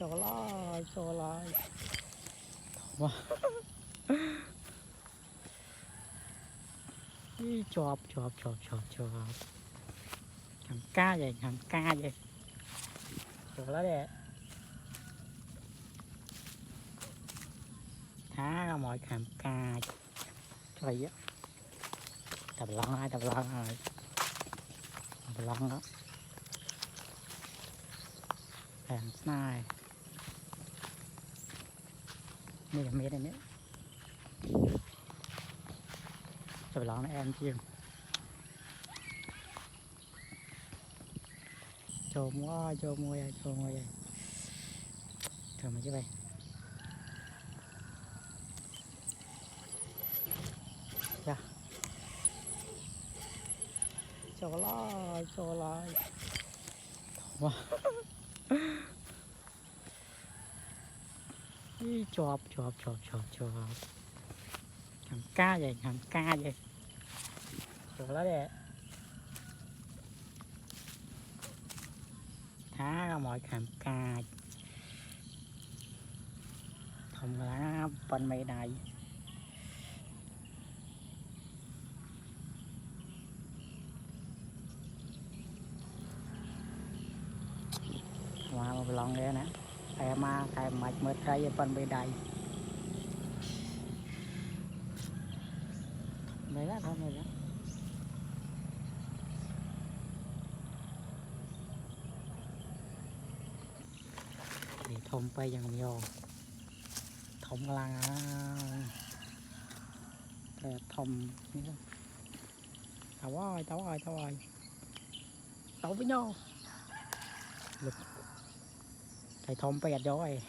cho lại wow. chọp thằng ca vậy cho nó đẹp thá ra mọi thằng ca trời á tập lon đó hàng này đây là mét này nữa tập lon em chiên cho mua vậy cho mà chứ vậy dạ cho lại wow. chọp thằng ca vậy cho nó đẹp thá ra mọi thằng ca không lá bên mây này mà một lần nữa nè em cái mạch mới thấy bên bên đây đấy đó thôi này đó thì thông bay dần nhiều thông lăng thông tao ơi tao với nhau lực thầy thông bay rồi